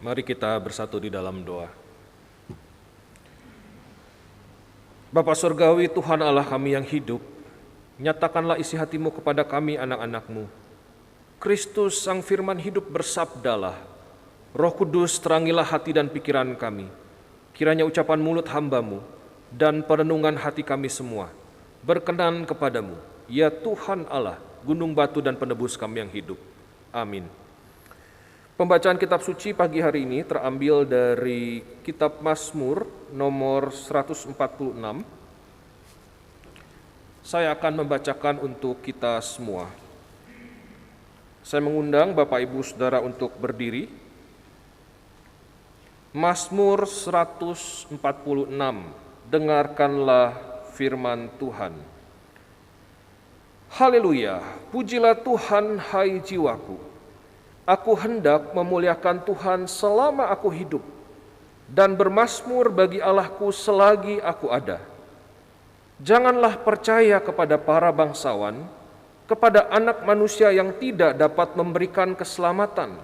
Mari kita bersatu di dalam doa. Bapa Surgawi, Tuhan Allah kami yang hidup, nyatakanlah isi hati-Mu kepada kami anak-anak-Mu. Kristus Sang Firman hidup bersabdalah, Roh Kudus terangilah hati dan pikiran kami. Kiranya ucapan mulut hamba-Mu dan perenungan hati kami semua berkenan kepadamu, ya Tuhan Allah, gunung batu dan penebus kami yang hidup. Amin. Pembacaan kitab suci pagi hari ini terambil dari kitab Mazmur nomor 146. Saya akan membacakan untuk kita semua. Saya mengundang Bapak Ibu Saudara untuk berdiri. Mazmur 146, dengarkanlah firman Tuhan. Haleluya, pujilah Tuhan hai jiwaku. Aku hendak memuliakan Tuhan selama aku hidup, dan bermazmur bagi Allahku selagi aku ada. Janganlah percaya kepada para bangsawan, kepada anak manusia yang tidak dapat memberikan keselamatan.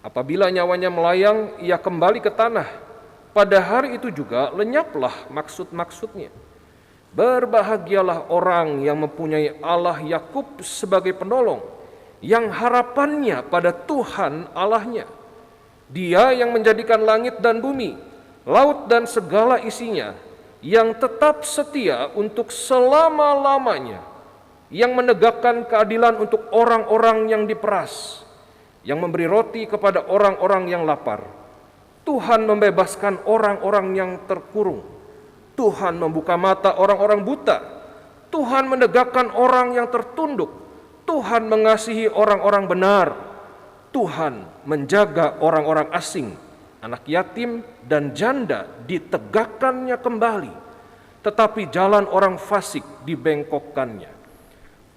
Apabila nyawanya melayang, ia kembali ke tanah. Pada hari itu juga lenyaplah maksud-maksudnya. Berbahagialah orang yang mempunyai Allah Yakub sebagai penolong, yang harapannya pada Tuhan Allahnya. Dia yang menjadikan langit dan bumi, laut dan segala isinya, yang tetap setia untuk selama-lamanya, yang menegakkan keadilan untuk orang-orang yang diperas, yang memberi roti kepada orang-orang yang lapar. Tuhan membebaskan orang-orang yang terkurung. Tuhan membuka mata orang-orang buta. Tuhan menegakkan orang yang tertunduk. Tuhan mengasihi orang-orang benar. Tuhan menjaga orang-orang asing, anak yatim dan janda ditegakkannya kembali, tetapi jalan orang fasik dibengkokkannya.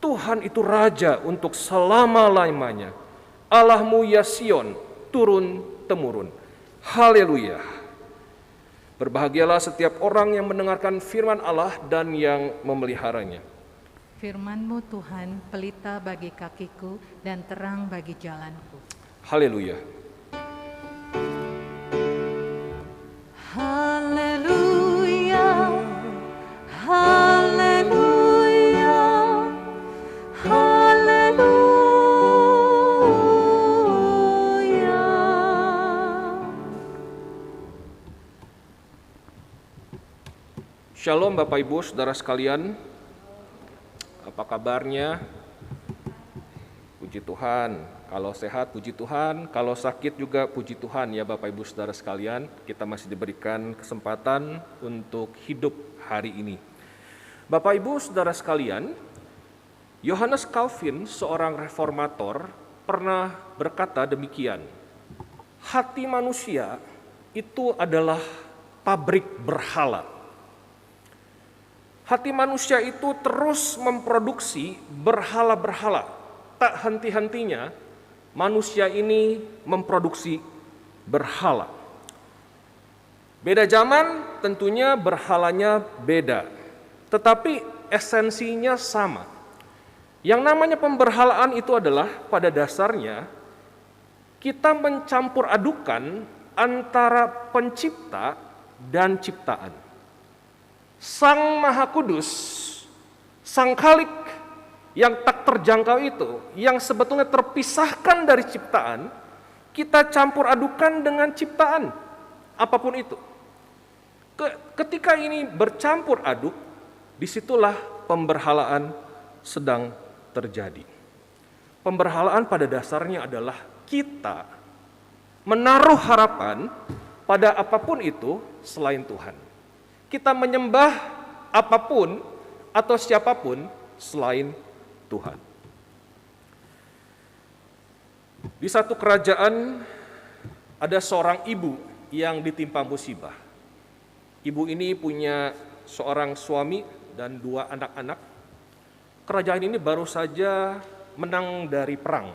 Tuhan itu Raja untuk selama-lamanya. Allahmu ya Sion, turun-temurun. Haleluya. Berbahagialah setiap orang yang mendengarkan firman Allah dan yang memeliharanya. Firman-Mu Tuhan, pelita bagi kakiku dan terang bagi jalanku. Haleluya. Haleluya, haleluya, haleluya. Shalom Bapak Ibu Saudara sekalian. Apa kabarnya? Puji Tuhan. Kalau sehat puji Tuhan, kalau sakit juga puji Tuhan ya Bapak Ibu Saudara sekalian. Kita masih diberikan kesempatan untuk hidup hari ini. Bapak Ibu Saudara sekalian, Yohanes Calvin, seorang reformator, pernah berkata demikian. Hati manusia itu adalah pabrik berhala. Hati manusia itu terus memproduksi berhala-berhala. Tak henti-hentinya manusia ini memproduksi berhala. Beda zaman tentunya berhalanya beda, tetapi esensinya sama. Yang namanya pemberhalaan itu adalah pada dasarnya kita mencampur adukan antara pencipta dan ciptaan. Sang Maha Kudus, Sang Khalik yang tak terjangkau itu, yang sebetulnya terpisahkan dari ciptaan, kita campur adukan dengan ciptaan, apapun itu. Ketika ini bercampur aduk, disitulah pemberhalaan sedang terjadi. Pemberhalaan pada dasarnya adalah kita menaruh harapan pada apapun itu selain Tuhan. Kita menyembah apapun atau siapapun selain Tuhan. Di satu kerajaan ada seorang ibu yang ditimpa musibah. Ibu ini punya seorang suami dan 2 anak-anak. Kerajaan ini baru saja menang dari perang.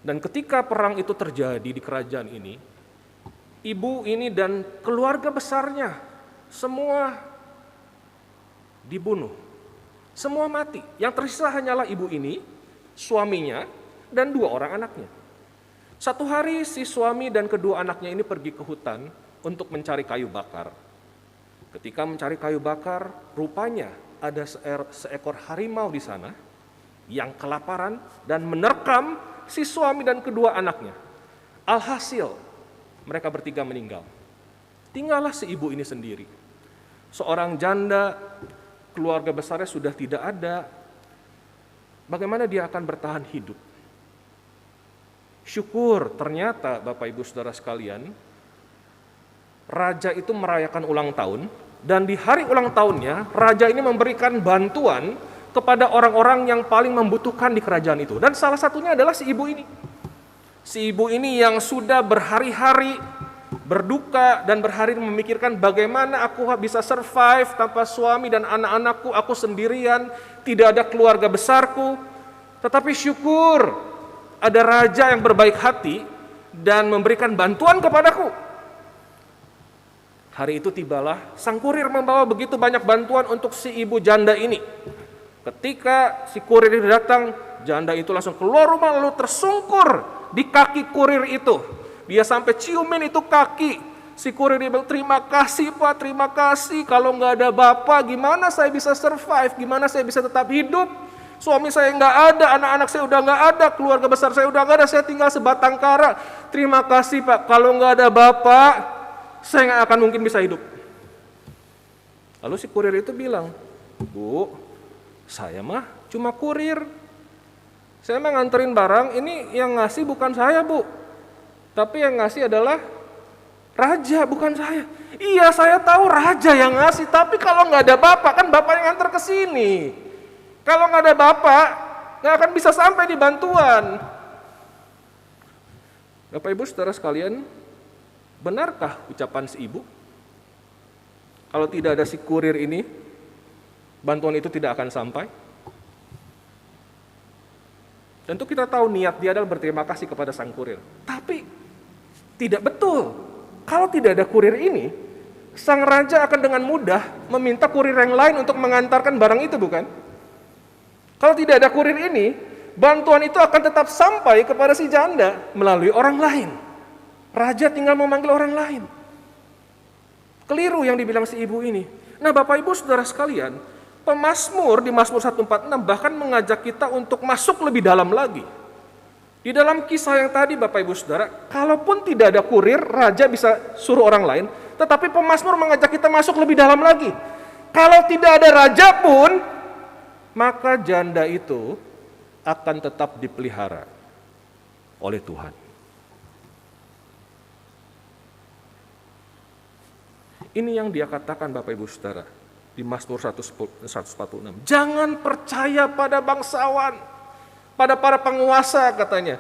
Dan ketika perang itu terjadi di kerajaan ini, ibu ini dan keluarga besarnya semua dibunuh, semua mati. Yang tersisa hanyalah ibu ini, suaminya, dan 2 orang anaknya. Satu hari si suami dan kedua anaknya ini pergi ke hutan untuk mencari kayu bakar. Ketika mencari kayu bakar, rupanya ada seekor harimau di sana yang kelaparan dan menerkam si suami dan kedua anaknya. Alhasil, mereka bertiga meninggal. Tinggallah si ibu ini sendiri. Seorang janda, keluarga besarnya sudah tidak ada. Bagaimana dia akan bertahan hidup? Syukur, ternyata Bapak Ibu Saudara sekalian, raja itu merayakan ulang tahun, dan di hari ulang tahunnya, raja ini memberikan bantuan kepada orang-orang yang paling membutuhkan di kerajaan itu. Dan salah satunya adalah si ibu ini. Si ibu ini yang sudah berhari-hari berduka dan berhari memikirkan bagaimana aku bisa survive tanpa suami dan anak-anakku, aku sendirian, tidak ada keluarga besarku. Tetapi syukur, ada raja yang berbaik hati dan memberikan bantuan kepadaku. Hari itu tibalah sang kurir membawa begitu banyak bantuan untuk si ibu janda ini. Ketika si kurir itu datang, janda itu langsung keluar rumah lalu tersungkur di kaki kurir itu. Dia sampai ciumin itu kaki. Si kurir dia bilang, terima kasih Pak, terima kasih. Kalau nggak ada Bapak, gimana saya bisa survive? Gimana saya bisa tetap hidup? Suami saya nggak ada, anak-anak saya udah nggak ada, keluarga besar saya udah nggak ada, saya tinggal sebatang kara. Terima kasih Pak, kalau nggak ada Bapak, saya nggak akan mungkin bisa hidup. Lalu si kurir itu bilang, Bu, saya mah cuma kurir. Saya mah nganterin barang, ini yang ngasih bukan saya Bu. Tapi yang ngasih adalah raja, bukan saya. Iya, saya tahu raja yang ngasih, tapi kalau nggak ada Bapak, kan Bapak yang nganter ke sini. Kalau nggak ada Bapak, nggak akan bisa sampai di bantuan. Bapak Ibu Saudara sekalian, benarkah ucapan si ibu? Kalau tidak ada si kurir ini, bantuan itu tidak akan sampai. Tentu kita tahu niat dia adalah berterima kasih kepada sang kurir. Tapi tidak betul. Kalau tidak ada kurir ini, sang raja akan dengan mudah meminta kurir yang lain untuk mengantarkan barang itu, bukan? Kalau tidak ada kurir ini, bantuan itu akan tetap sampai kepada si janda melalui orang lain. Raja tinggal memanggil orang lain. Keliru yang dibilang si ibu ini. Nah, Bapak Ibu Saudara sekalian, pemazmur di Mazmur 146 bahkan mengajak kita untuk masuk lebih dalam lagi. Di dalam kisah yang tadi Bapak Ibu Saudara, kalaupun tidak ada kurir, raja bisa suruh orang lain, tetapi pemazmur mengajak kita masuk lebih dalam lagi. Kalau tidak ada raja pun, maka janda itu akan tetap dipelihara oleh Tuhan. Ini yang dia katakan Bapak Ibu Saudara di Mazmur 146. Jangan percaya pada bangsawan, pada para penguasa katanya.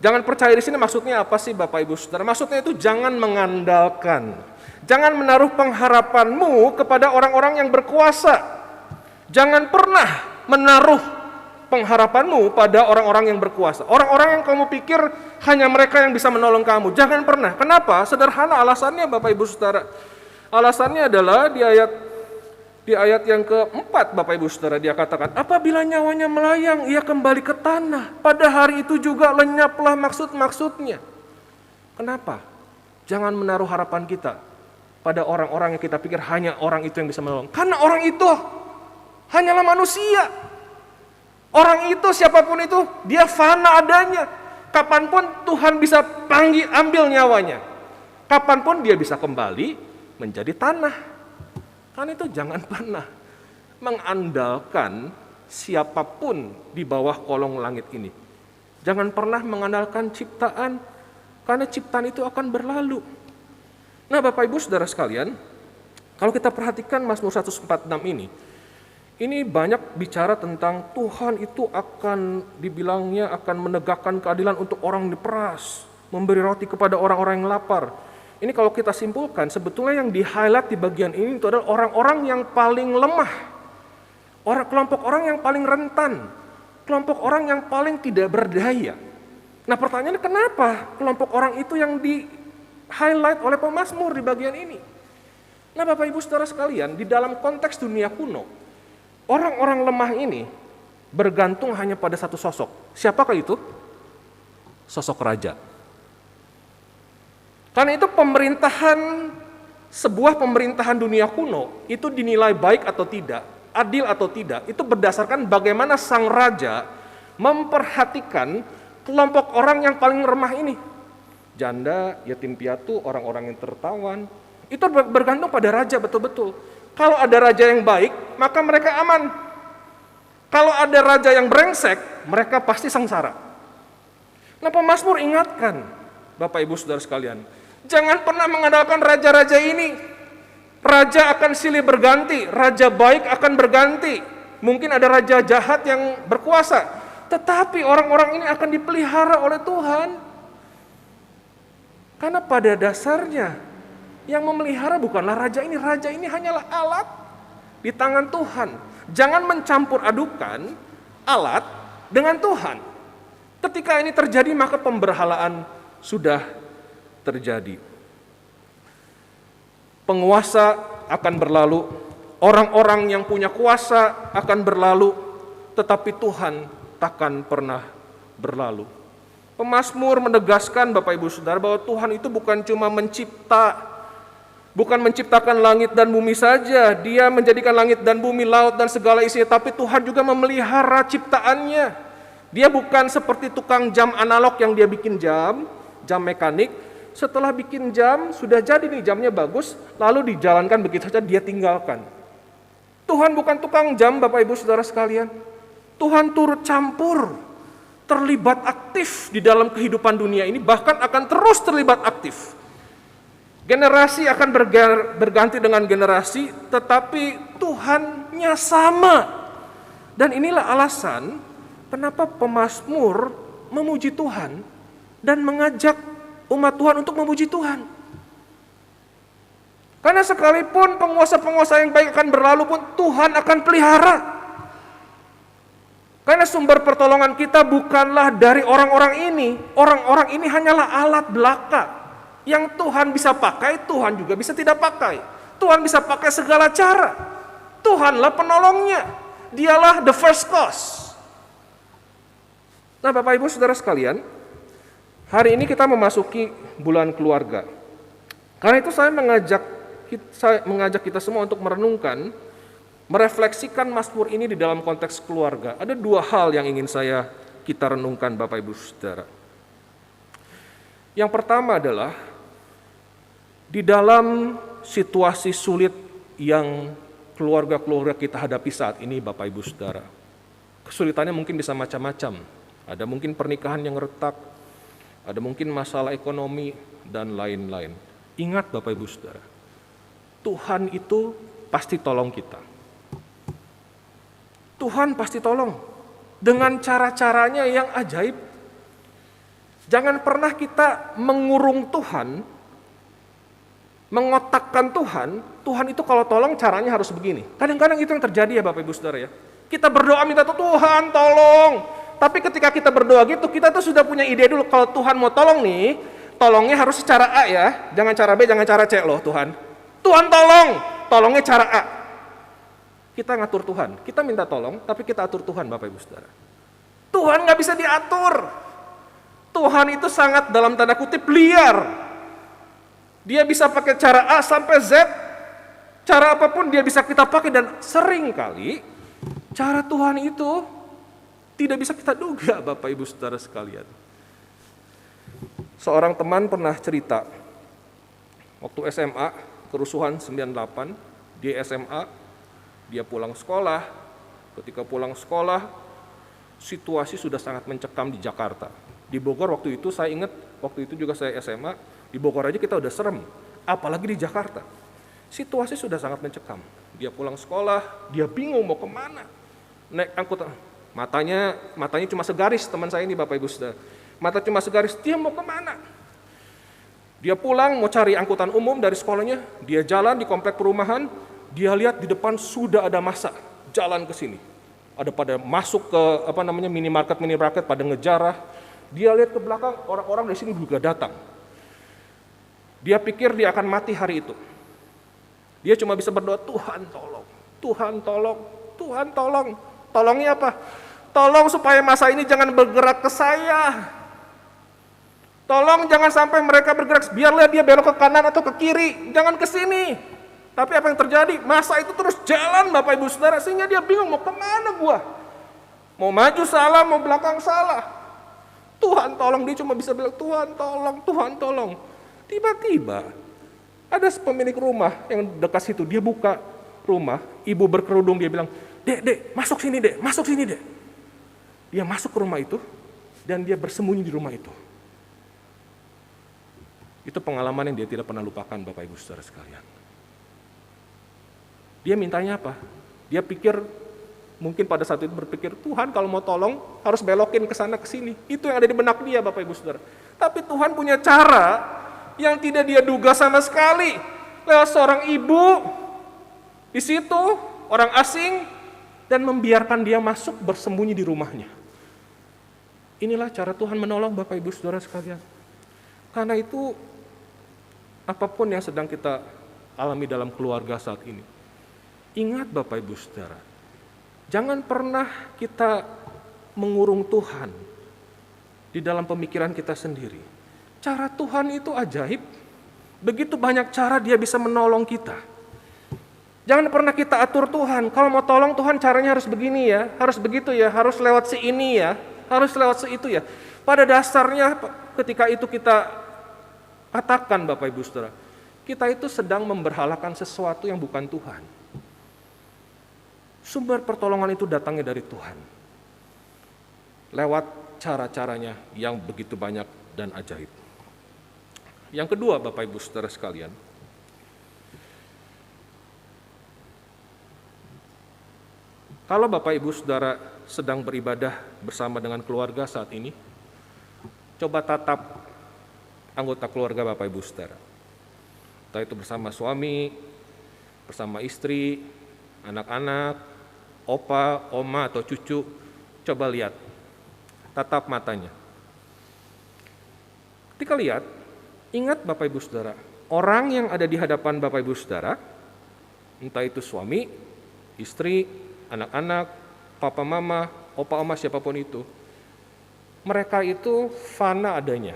Jangan percaya di sini maksudnya apa sih Bapak Ibu Saudara? Maksudnya itu jangan mengandalkan. Jangan menaruh pengharapanmu kepada orang-orang yang berkuasa. Jangan pernah menaruh pengharapanmu pada orang-orang yang berkuasa. Orang-orang yang kamu pikir hanya mereka yang bisa menolong kamu. Jangan pernah. Kenapa? Sederhana alasannya Bapak Ibu Saudara. Alasannya adalah di ayat yang keempat Bapak Ibu Saudara dia katakan, apabila nyawanya melayang ia kembali ke tanah. Pada hari itu juga lenyaplah maksud-maksudnya. Kenapa? Jangan menaruh harapan kita pada orang-orang yang kita pikir hanya orang itu yang bisa menolong. Karena orang itu hanyalah manusia. Orang itu siapapun itu, dia fana adanya. Kapanpun Tuhan bisa ambil nyawanya. Kapanpun dia bisa kembali menjadi tanah. Kan itu jangan pernah mengandalkan siapapun di bawah kolong langit ini. Jangan pernah mengandalkan ciptaan, karena ciptaan itu akan berlalu. Nah Bapak Ibu Saudara sekalian, kalau kita perhatikan Mazmur 146 ini banyak bicara tentang Tuhan itu akan dibilangnya akan menegakkan keadilan untuk orang diperas, memberi roti kepada orang-orang yang lapar. Ini kalau kita simpulkan, sebetulnya yang di-highlight di bagian ini itu adalah orang-orang yang paling lemah. Kelompok orang yang paling rentan. Kelompok orang yang paling tidak berdaya. Nah pertanyaannya kenapa kelompok orang itu yang di-highlight oleh pemazmur di bagian ini? Nah Bapak Ibu Saudara sekalian, di dalam konteks dunia kuno, orang-orang lemah ini bergantung hanya pada satu sosok. Siapakah itu? Sosok raja. Karena itu sebuah pemerintahan dunia kuno itu dinilai baik atau tidak, adil atau tidak, itu berdasarkan bagaimana sang raja memperhatikan kelompok orang yang paling remah ini. Janda, yatim piatu, orang-orang yang tertawan. Itu bergantung pada raja betul-betul. Kalau ada raja yang baik, maka mereka aman. Kalau ada raja yang brengsek, mereka pasti sengsara. Nah, pemazmur ingatkan, Bapak Ibu Saudara sekalian, jangan pernah mengandalkan raja-raja ini. Raja akan silih berganti, raja baik akan berganti. Mungkin ada raja jahat yang berkuasa, tetapi orang-orang ini akan dipelihara oleh Tuhan. Karena pada dasarnya yang memelihara bukanlah raja ini hanyalah alat di tangan Tuhan. Jangan mencampur adukan alat dengan Tuhan. Ketika ini terjadi, maka pemberhalaan sudah terjadi. Penguasa akan berlalu, orang-orang yang punya kuasa akan berlalu, tetapi Tuhan takkan pernah berlalu. Pemazmur menegaskan, Bapak Ibu Saudara, bahwa Tuhan itu bukan cuma bukan menciptakan langit dan bumi saja, Dia menjadikan langit dan bumi, laut dan segala isinya, tapi Tuhan juga memelihara ciptaannya. Dia bukan seperti tukang jam analog yang dia bikin jam mekanik, setelah bikin jam, sudah jadi nih jamnya bagus, lalu dijalankan begitu saja, dia tinggalkan. Tuhan bukan tukang jam, Bapak Ibu Saudara sekalian. Tuhan turut campur, terlibat aktif di dalam kehidupan dunia ini, bahkan akan terus terlibat aktif. Generasi akan berganti dengan generasi, tetapi Tuhannya sama. Dan inilah alasan kenapa pemazmur memuji Tuhan dan mengajak umat Tuhan untuk memuji Tuhan. Karena sekalipun penguasa-penguasa yang baik akan berlalu pun, Tuhan akan pelihara. Karena sumber pertolongan kita bukanlah dari orang-orang ini. Orang-orang ini hanyalah alat belaka. Yang Tuhan bisa pakai, Tuhan juga bisa tidak pakai. Tuhan bisa pakai segala cara. Tuhanlah penolongnya. Dialah the first cause. Nah, Bapak Ibu Saudara sekalian, hari ini kita memasuki bulan keluarga. Karena itu saya mengajak kita semua untuk merenungkan, merefleksikan Mazmur ini di dalam konteks keluarga. Ada dua hal yang ingin kita renungkan, Bapak Ibu Saudara. Yang pertama adalah di dalam situasi sulit yang keluarga-keluarga kita hadapi saat ini, Bapak Ibu Saudara. Kesulitannya mungkin bisa macam-macam. Ada mungkin pernikahan yang retak, ada mungkin masalah ekonomi, dan lain-lain. Ingat Bapak Ibu Saudara, Tuhan itu pasti tolong kita. Tuhan pasti tolong dengan cara-caranya yang ajaib. Jangan pernah kita mengurung Tuhan, mengotakkan Tuhan. Tuhan itu kalau tolong caranya harus begini. Kadang-kadang itu yang terjadi ya Bapak Ibu Saudara ya. Kita berdoa minta Tuhan tolong. Tapi ketika kita berdoa gitu, kita tuh sudah punya ide dulu, kalau Tuhan mau tolong nih, tolongnya harus cara A ya, jangan cara B, jangan cara C loh Tuhan. Tuhan tolongnya cara A. Kita ngatur Tuhan, kita minta tolong, tapi kita atur Tuhan Bapak Ibu Saudara. Tuhan nggak bisa diatur. Tuhan itu sangat dalam tanda kutip liar. Dia bisa pakai cara A sampai Z, cara apapun dia bisa kita pakai, dan sering kali cara Tuhan itu tidak bisa kita duga, Bapak Ibu Saudara sekalian. Seorang teman pernah cerita, waktu SMA, kerusuhan 98, dia SMA, dia pulang sekolah. Ketika pulang sekolah, situasi sudah sangat mencekam di Jakarta. Di Bogor waktu itu, saya ingat, waktu itu juga saya SMA, di Bogor aja kita udah serem, apalagi di Jakarta. Situasi sudah sangat mencekam. Dia pulang sekolah, dia bingung mau kemana. Naik angkutan. Matanya cuma segaris, teman saya ini Bapak Ibu Saudara. Mata cuma segaris, dia mau kemana? Dia pulang mau cari angkutan umum dari sekolahnya, dia jalan di komplek perumahan, dia lihat di depan sudah ada massa jalan ke sini. Ada pada masuk ke minimarket pada ngejarah. Dia lihat ke belakang, orang-orang dari sini juga datang. Dia pikir dia akan mati hari itu. Dia cuma bisa berdoa, Tuhan tolong, Tuhan tolong, Tuhan tolong. Tolongnya apa? Tolong supaya masa ini jangan bergerak ke saya. Tolong jangan sampai mereka bergerak, biarlah dia belok ke kanan atau ke kiri, jangan ke sini. Tapi apa yang terjadi? Masa itu terus jalan Bapak Ibu Saudara, sehingga dia bingung mau kemana gua. Mau maju salah, mau belakang salah. Tuhan tolong, dia cuma bisa bilang Tuhan tolong, Tuhan tolong. Tiba-tiba ada pemilik rumah yang dekat situ, dia buka rumah, ibu berkerudung, dia bilang, Dek, masuk sini Dek, masuk sini Dek. Dia masuk ke rumah itu, dan dia bersembunyi di rumah itu. Itu pengalaman yang dia tidak pernah lupakan Bapak Ibu Saudara sekalian. Dia mintanya apa? Dia pikir, mungkin pada saat itu berpikir, Tuhan kalau mau tolong harus belokin ke sana ke sini. Itu yang ada di benak dia Bapak Ibu Saudara. Tapi Tuhan punya cara yang tidak dia duga sama sekali. Lewat seorang ibu di situ, orang asing, dan membiarkan dia masuk bersembunyi di rumahnya. Inilah cara Tuhan menolong Bapak Ibu Saudara sekalian. Karena itu, apapun yang sedang kita alami dalam keluarga saat ini, ingat Bapak Ibu Saudara, jangan pernah kita mengurung Tuhan di dalam pemikiran kita sendiri. Cara Tuhan itu ajaib. Begitu banyak cara dia bisa menolong kita. Jangan pernah kita atur Tuhan. Kalau mau tolong Tuhan caranya harus begini ya, harus begitu ya, harus lewat si ini ya, harus lewat si itu ya. Pada dasarnya ketika itu kita katakan Bapak Ibu Saudara, kita itu sedang memberhalakan sesuatu yang bukan Tuhan. Sumber pertolongan itu datangnya dari Tuhan. Lewat cara-caranya yang begitu banyak dan ajaib. Yang kedua Bapak Ibu Saudara sekalian, kalau Bapak Ibu Saudara sedang beribadah bersama dengan keluarga saat ini, coba tatap anggota keluarga Bapak Ibu Saudara. Entah itu bersama suami, bersama istri, anak-anak, opa, oma, atau cucu, coba lihat, tatap matanya. Ketika lihat, ingat Bapak Ibu Saudara, orang yang ada di hadapan Bapak Ibu Saudara, entah itu suami, istri, anak-anak, papa mama, opa oma, siapapun itu, mereka itu fana adanya.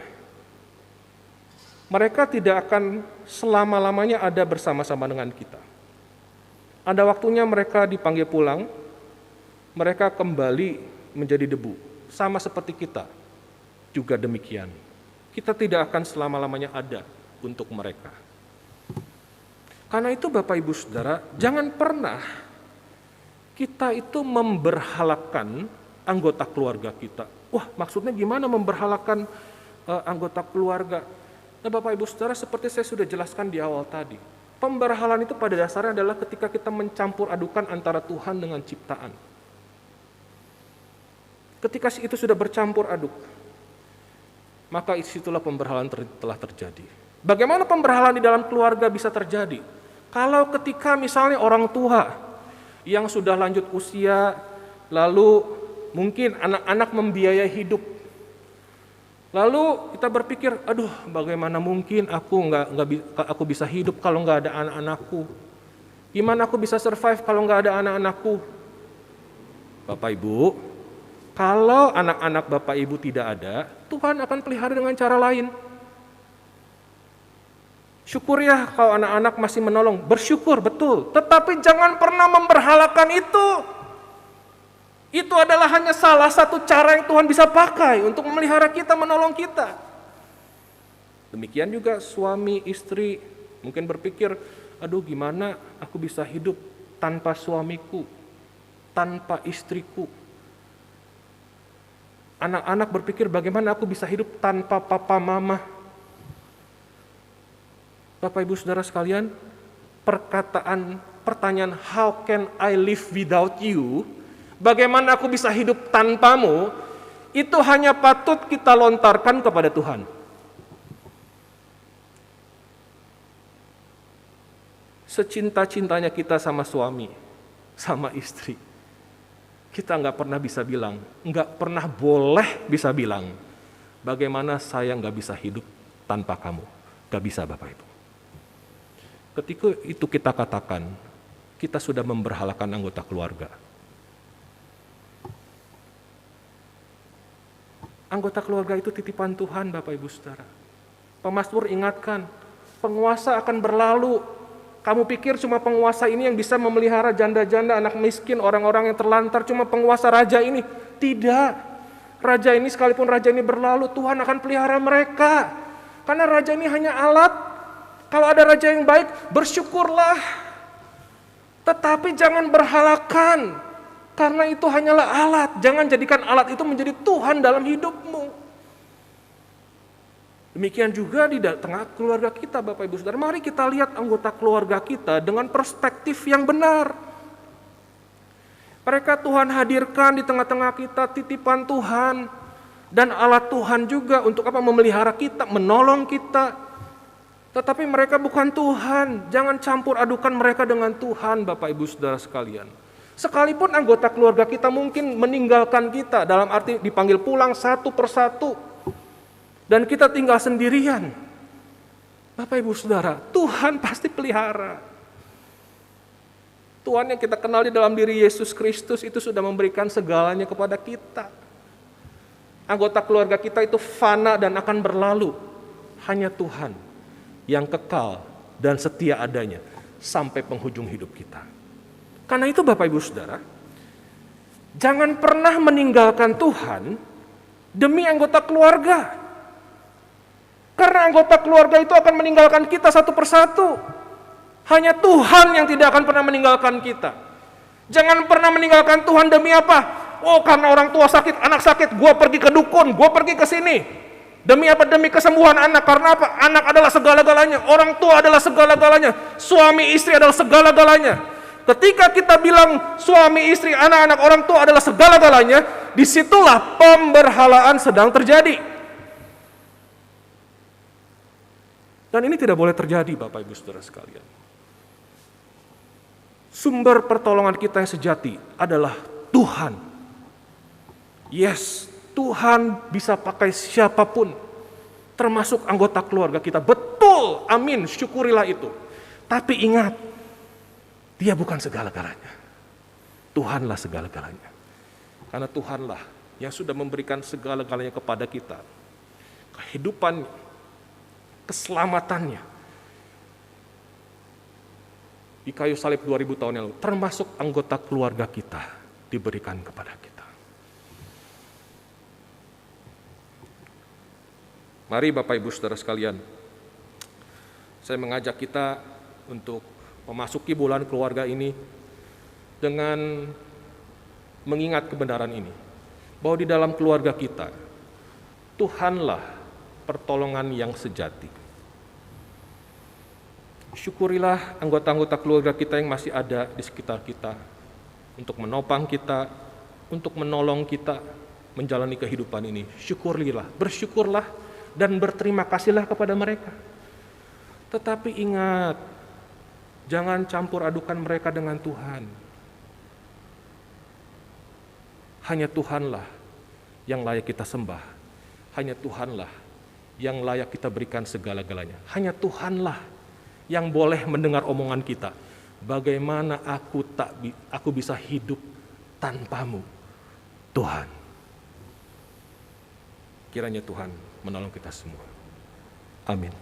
Mereka tidak akan selama-lamanya ada bersama-sama dengan kita. Ada waktunya mereka dipanggil pulang, mereka kembali menjadi debu, sama seperti kita, juga demikian. Kita tidak akan selama-lamanya ada untuk mereka. Karena itu Bapak Ibu Saudara, jangan pernah kita itu memberhalakan anggota keluarga kita. Wah, maksudnya gimana memberhalakan anggota keluarga? Nah Bapak Ibu Saudara, seperti saya sudah jelaskan di awal tadi, pemberhalaan itu pada dasarnya adalah ketika kita mencampur adukan antara Tuhan dengan ciptaan. Ketika itu sudah bercampur aduk, maka disitulah pemberhalaan telah terjadi. Bagaimana pemberhalaan di dalam keluarga bisa terjadi? Kalau ketika misalnya orang tua yang sudah lanjut usia, lalu mungkin anak-anak membiayai hidup, lalu kita berpikir, aduh bagaimana mungkin aku bisa hidup kalau nggak ada anak-anakku? Gimana aku bisa survive kalau nggak ada anak-anakku? Bapak Ibu, kalau anak-anak Bapak Ibu tidak ada, Tuhan akan pelihara dengan cara lain. Syukur ya kalau anak-anak masih menolong, bersyukur betul. Tetapi jangan pernah memberhalakan itu. Itu adalah hanya salah satu cara yang Tuhan bisa pakai untuk memelihara kita, menolong kita. Demikian juga suami, istri, mungkin berpikir, aduh gimana aku bisa hidup tanpa suamiku, tanpa istriku. Anak-anak berpikir bagaimana aku bisa hidup tanpa papa mama. Bapak Ibu Saudara sekalian, pertanyaan how can I live without you? Bagaimana aku bisa hidup tanpamu? Itu hanya patut kita lontarkan kepada Tuhan. Secinta-cintanya kita sama suami, sama istri, kita nggak pernah bisa bilang, nggak pernah boleh bisa bilang, bagaimana saya nggak bisa hidup tanpa kamu. Nggak bisa Bapak Ibu. Ketika itu kita katakan, kita sudah memberhalakan anggota keluarga. Anggota keluarga itu titipan Tuhan, Bapak Ibu Saudara. Pemazmur ingatkan, penguasa akan berlalu. Kamu pikir cuma penguasa ini yang bisa memelihara janda-janda, anak miskin, orang-orang yang terlantar, cuma penguasa raja ini? Tidak. Raja ini sekalipun raja ini berlalu, Tuhan akan pelihara mereka. Karena raja ini hanya alat. Kalau ada raja yang baik, bersyukurlah. Tetapi jangan berhalakan. Karena itu hanyalah alat. Jangan jadikan alat itu menjadi Tuhan dalam hidupmu. Demikian juga di tengah keluarga kita, Bapak Ibu Saudara. Mari kita lihat anggota keluarga kita dengan perspektif yang benar. Mereka Tuhan hadirkan di tengah-tengah kita, titipan Tuhan. Dan alat Tuhan juga untuk apa? Memelihara kita, menolong kita. Tetapi mereka bukan Tuhan. Jangan campur adukan mereka dengan Tuhan, Bapak Ibu Saudara sekalian. Sekalipun anggota keluarga kita mungkin meninggalkan kita, dalam arti dipanggil pulang satu persatu, dan kita tinggal sendirian. Bapak Ibu Saudara, Tuhan pasti pelihara. Tuhan yang kita kenal di dalam diri Yesus Kristus itu sudah memberikan segalanya kepada kita. Anggota keluarga kita itu fana dan akan berlalu. Hanya Tuhan yang kekal dan setia adanya sampai penghujung hidup kita. Karena itu Bapak Ibu Saudara, jangan pernah meninggalkan Tuhan demi anggota keluarga. Karena anggota keluarga itu akan meninggalkan kita satu persatu. Hanya Tuhan yang tidak akan pernah meninggalkan kita. Jangan pernah meninggalkan Tuhan demi apa? Oh, karena orang tua sakit, anak sakit, gue pergi ke dukun, gue pergi ke sini. Demi apa? Demi kesembuhan anak. Karena apa? Anak adalah segala-galanya, orang tua adalah segala-galanya, suami istri adalah segala-galanya. Ketika kita bilang suami, istri, anak-anak, orang tua adalah segala-galanya, disitulah pemberhalaan sedang terjadi. Dan ini tidak boleh terjadi, Bapak Ibu Saudara sekalian. Sumber pertolongan kita yang sejati adalah Tuhan. Yes, Tuhan bisa pakai siapapun, termasuk anggota keluarga kita. Betul, amin, syukurilah itu. Tapi ingat, Dia bukan segala-galanya. Tuhanlah segala-galanya. Karena Tuhanlah yang sudah memberikan segala-galanya kepada kita. Kehidupan, keselamatannya. Di kayu salib 2000 tahun yang lalu, termasuk anggota keluarga kita diberikan kepada kita. Mari Bapak Ibu Saudara sekalian, saya mengajak kita untuk memasuki bulan keluarga ini dengan mengingat kebenaran ini, bahwa di dalam keluarga kita, Tuhanlah pertolongan yang sejati. Syukurilah anggota-anggota keluarga kita yang masih ada di sekitar kita, untuk menopang kita, untuk menolong kita menjalani kehidupan ini. Syukurilah, bersyukurlah, dan berterima kasihlah kepada mereka. Tetapi ingat, jangan campur adukan mereka dengan Tuhan. Hanya Tuhanlah yang layak kita sembah. Hanya Tuhanlah yang layak kita berikan segala-galanya. Hanya Tuhanlah yang boleh mendengar omongan kita. Bagaimana aku bisa hidup tanpamu, Tuhan. Kiranya Tuhan menolong kita semua. Amin.